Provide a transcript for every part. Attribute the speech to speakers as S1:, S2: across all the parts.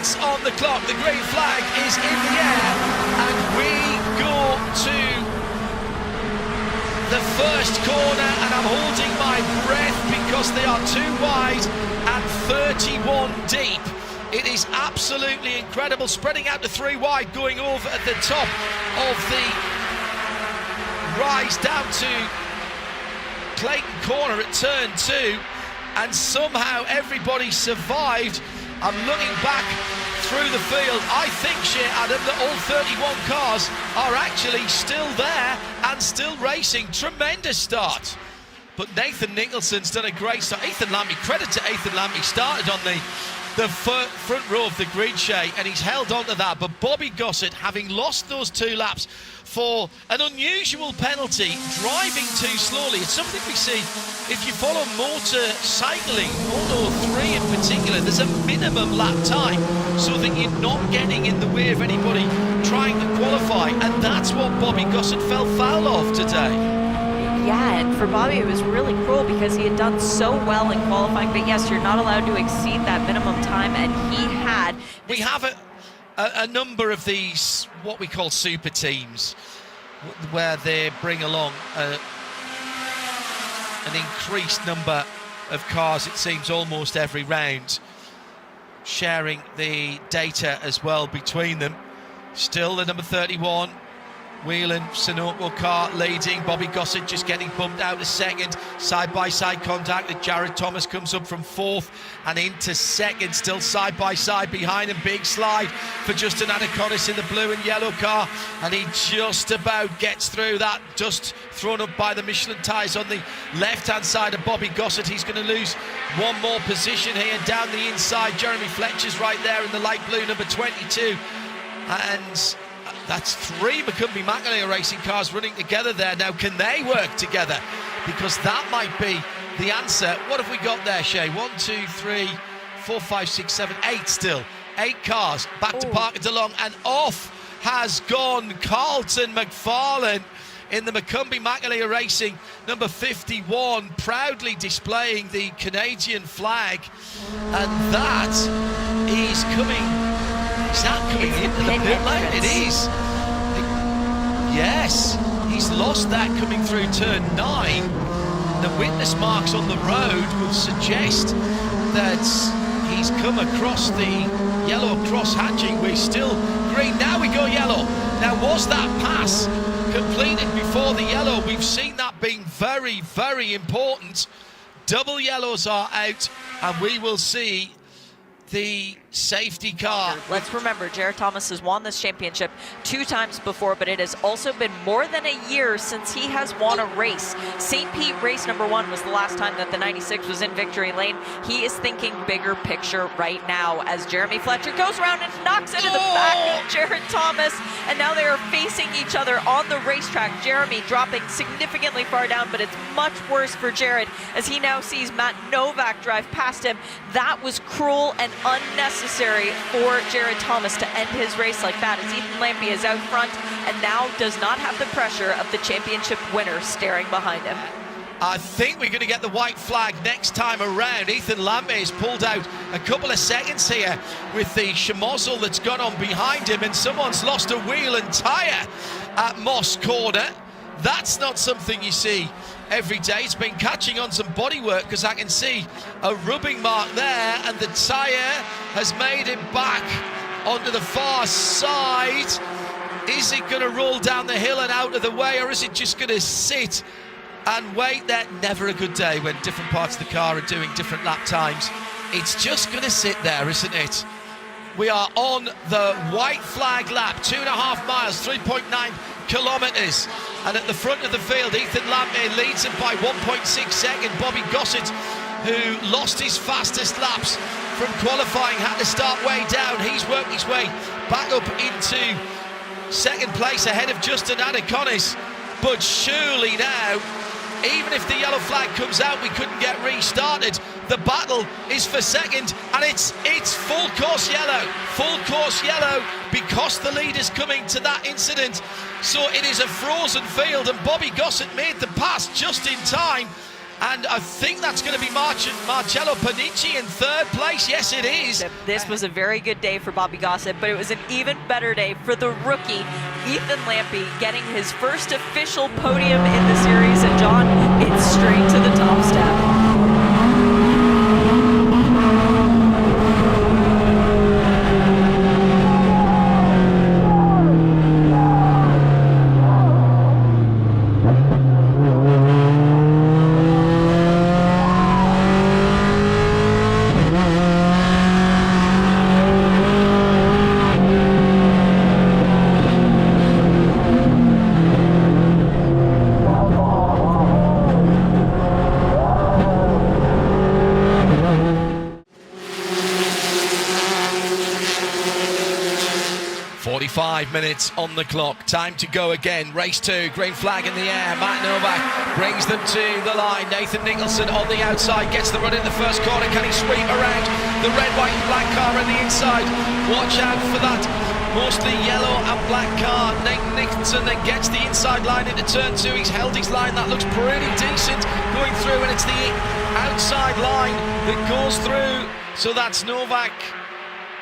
S1: minutes on the clock. The green flag is in the air, and we go to the first corner, and I'm holding my breath because they are 2 wide and 31 deep. It is absolutely incredible, spreading out to 3 wide, going over at the top of the rise down to Clayton Corner at turn 2, and somehow everybody survived. I'm looking back through the field. I think, Adam, that all 31 cars are actually still there and still racing. Tremendous start. But Nathan Nicholson's done a great start. Ethan Lampe, credit to Ethan Lampe, started on the front row of the grid, and he's held on to that. But Bobby Gossett, having lost those 2 laps for an unusual penalty, driving too slowly. It's something we see if you follow motorcycling, Moto3 in particular. There's a minimum lap time so that you're not getting in the way of anybody trying to qualify, and that's what Bobby Gossett fell foul of today.
S2: Yeah, and for Bobby it was really cruel because he had done so well in qualifying, but yes, you're not allowed to exceed that minimum time, and he had.
S1: We have a number of these, what we call super teams, where they bring along an increased number of cars, it seems, almost every round, sharing the data as well between them. Still the number 31 Whelen Sunoco car leading. Bobby Gossett just getting bumped out a second. Side-by-side contact. Jared Thomas comes up from 4th and into 2nd. Still side-by-side behind him. Big slide for Justin Adakonis in the blue and yellow car. And he just about gets through that. Dust thrown up by the Michelin tyres on the left-hand side of Bobby Gossett. He's going to lose 1 more position here down the inside. Jeremy Fletcher's right there in the light blue, number 22. And that's 3 Michelin racing cars running together there. Now, can they work together? Because that might be the answer. What have we got there, Shay? 1, 2, 3, 4, 5, 6, 7, 8 still. 8 cars back to Park at DeLong, and off has gone Carlton McFarlane in the Michelin Racing, number 51, proudly displaying the Canadian flag. And that is coming. Is that coming into the pit lane? It is. Yes, he's lost that coming through turn 9. The witness marks on the road would suggest that he's come across the yellow cross hatching. We're still green. Now we go yellow. Now, was that pass completed before the yellow? We've seen that being very, very important. Double yellows are out, and we will see the safety car.
S2: Let's remember, Jared Thomas has won this championship 2 times before, but it has also been more than a year since he has won a race. St. Pete race number 1 was the last time that the 96 was in victory lane. He is thinking bigger picture right now as Jeremy Fletcher goes around and knocks into the back of Jared Thomas, and now they are facing each other on the racetrack. Jeremy dropping significantly far down, but it's much worse for Jared as he now sees Matt Novak drive past him. That was cruel and unnecessary for Jared Thomas to end his race like that, as Ethan Lampe is out front and now does not have the pressure of the championship winner staring behind him.
S1: I think we're going to get the white flag next time around. Ethan Lampe has pulled out a couple of seconds here with the schmozzle that's gone on behind him, and someone's lost a wheel and tyre at Moss Corner. That's not something you see every day. It's been catching on some bodywork, because I can see a rubbing mark there, and the tyre has made him back onto the far side. Is it going to roll down the hill and out of the way, or is it just going to sit and wait there? Never a good day when different parts of the car are doing different lap times. It's just going to sit there, isn't it? We are on the white flag lap, 2.5 miles, 3.9 kilometres. And at the front of the field, Ethan Lampe leads him by 1.6 seconds. Bobby Gossett, who lost his fastest laps from qualifying, had to start way down. He's worked his way back up into 2nd place ahead of Justin Adakonis. But surely now, even if the yellow flag comes out, we couldn't get restarted. The battle is for 2nd, and it's full course yellow because the lead is coming to that incident. So it is a frozen field, and Bobby Gossett made the pass just in time, And I think that's going to be Marcello Panici in third place. Yes, it is.
S2: This was a very good day for Bobby Gossett, but it was an even better day for the rookie, Ethan Lampe, getting his first official podium in the series. And John, it's straight to the top step.
S1: Minutes on the clock, time to go again. Race 2, green flag in the air. Matt Novak brings them to the line. Nathan Nicholson on the outside gets the run in the first corner. Can he sweep around the red, white and black car on the inside? Watch out for that mostly yellow and black car. Nathan Nicholson then gets the inside line into turn 2. He's held his line, that looks pretty decent going through, and it's the outside line that goes through. So that's Novak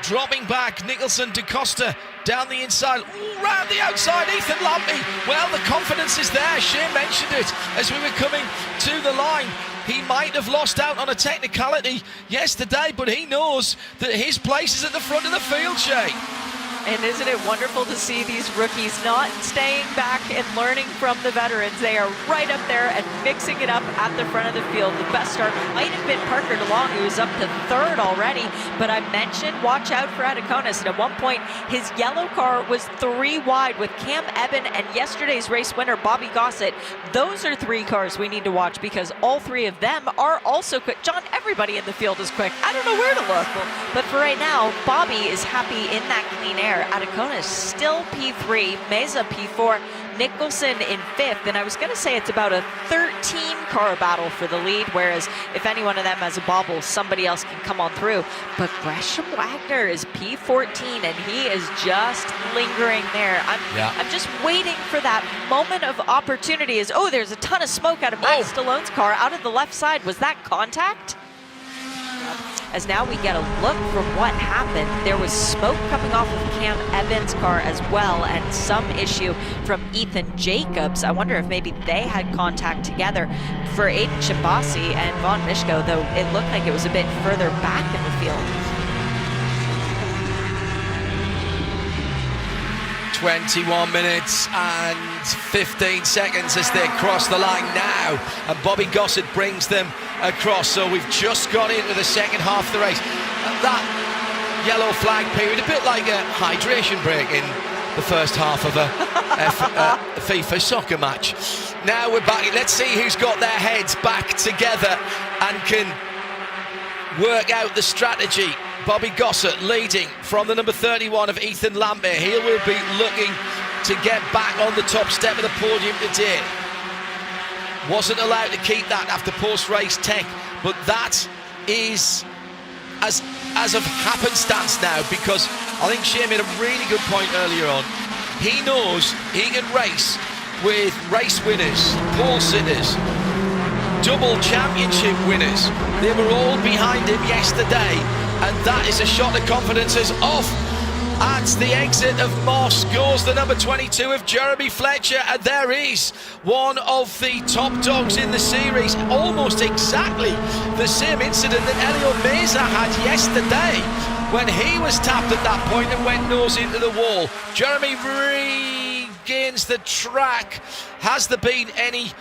S1: dropping back. Nicholson, DaCosta down the inside. Ooh, round the outside, Ethan Lampe. Well, the confidence is there. Shane mentioned it as we were coming to the line. He might have lost out on a technicality yesterday, but he knows that his place is at the front of the field, Shane.
S2: And isn't it wonderful to see these rookies not staying back and learning from the veterans? They are right up there and mixing it up at the front of the field. The best start might have been Parker DeLong, who was up to third already. But I mentioned watch out for Adakonis. And at one point, his yellow car was 3 wide with Cam Eben and yesterday's race winner, Bobby Gossett. Those are 3 cars we need to watch because all 3 of them are also quick. John, everybody in the field is quick. I don't know where to look. But for right now, Bobby is happy in that clean air. Adakonis still P3, Meza P4, Nicholson in 5th, and I was going to say it's about a 13-car battle for the lead, whereas if any one of them has a bobble, somebody else can come on through. But Gresham Wagner is P14, and he is just lingering there. I'm just waiting for that moment of opportunity. There's a ton of smoke out of Matt Stallone's car out of the left side. Was that contact? As now we get a look from what happened. There was smoke coming off of Cam Evans' car as well, and some issue from Ethan Jacobs. I wonder if maybe they had contact together. For Aiden Shibasi and Von Mishko, though, it looked like it was a bit further back in the field.
S1: 21 minutes and 15 seconds as they cross the line now, and Bobby Gossett brings them across. So we've just got into the second half of the race. That yellow flag period, a bit like a hydration break in the first half of a FIFA soccer match. Now we're back. Let's see who's got their heads back together and can work out the strategy. Bobby Gossett leading from the number 31 of Ethan Lampe. He will be looking to get back on the top step of the podium today. Wasn't allowed to keep that after post-race tech, but that is as of happenstance now, because I think Shane made a really good point earlier on. He knows he can race with race winners, pole sitters, double championship winners. They were all behind him yesterday, and that is a shot of confidence as off at the exit of Moss goes the number 22 of Jeremy Fletcher, and there is one of the top dogs in the series. Almost exactly the same incident that Helio Meza had yesterday when he was tapped at that point and went nose into the wall. Jeremy regains the track. Has there been any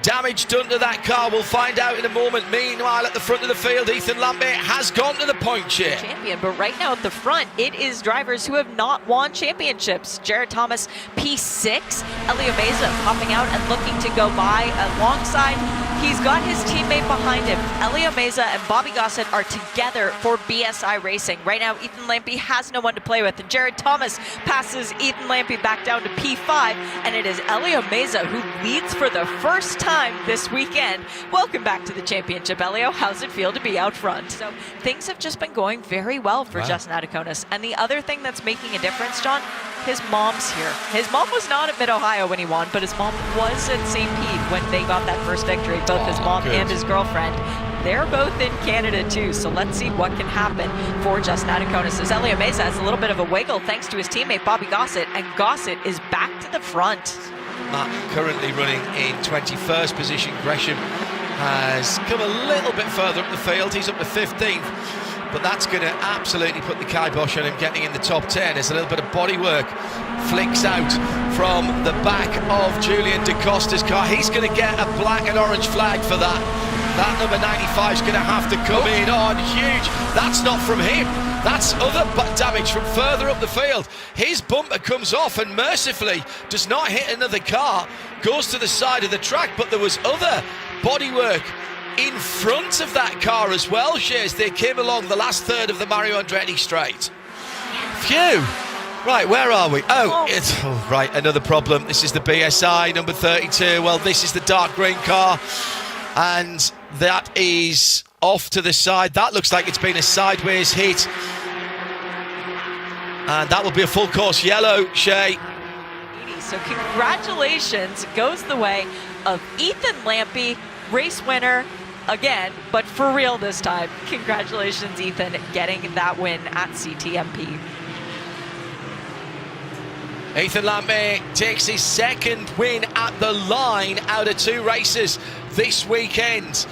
S1: damage done to that car? We'll find out in a moment. Meanwhile, at the front of the field, Ethan Lampe has gone to the point chair.
S2: Champion, but right now at the front, it is drivers who have not won championships. Jared Thomas, P6. Helio Meza popping out and looking to go by alongside. He's got his teammate behind him. Helio Meza and Bobby Gossett are together for BSI Racing. Right now, Ethan Lampe has no one to play with, and Jared Thomas passes Ethan Lampe back down to P5, and it is Helio Meza who leads for the first time this weekend. Welcome back to the championship, Helio. How's it feel to be out front? So things have just been going very well for Justin Adakonis. And the other thing that's making a difference, John, his mom's here. His mom was not at Mid-Ohio when he won, but his mom was at St. Pete when they got that first victory. both his mom
S1: good.
S2: and his girlfriend. They're both in Canada too, so let's see what can happen for Justin Adakonis. As Helio Meza has a little bit of a wiggle thanks to his teammate Bobby Gossett, and Gossett is back to the front.
S1: Matt currently running in 21st position. Gresham has come a little bit further up the field. He's up to 15th, but that's going to absolutely put the kibosh on him getting in the top 10. There's a little bit of body work. Flicks out from the back of Julian DaCosta's car. He's going to get a black and orange flag for that. That number 95 is going to have to come in on huge. That's not from him. That's other damage from further up the field. His bumper comes off and mercifully does not hit another car. Goes to the side of the track, but there was other bodywork in front of that car as well, Shares. They came along the last third of the Mario Andretti straight. Phew. Right, where are we? Right, another problem. This is the BSI number 32. Well, this is the dark green car, and that is off to the side. That looks like it's been a sideways hit, and that will be a full course yellow, Shay.
S2: So congratulations goes the way of Ethan Lampe, race winner again, but for real this time. Congratulations, Ethan, getting that win at CTMP.
S1: Ethan Lampe takes his second win at the line out of 2 races this weekend.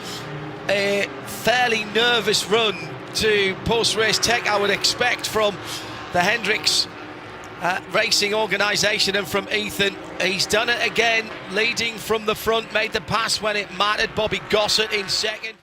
S1: A fairly nervous run to post-race tech, I would expect, from the Hendricks racing organisation and from Ethan. He's done it again, leading from the front, made the pass when it mattered. Bobby Gossett in second.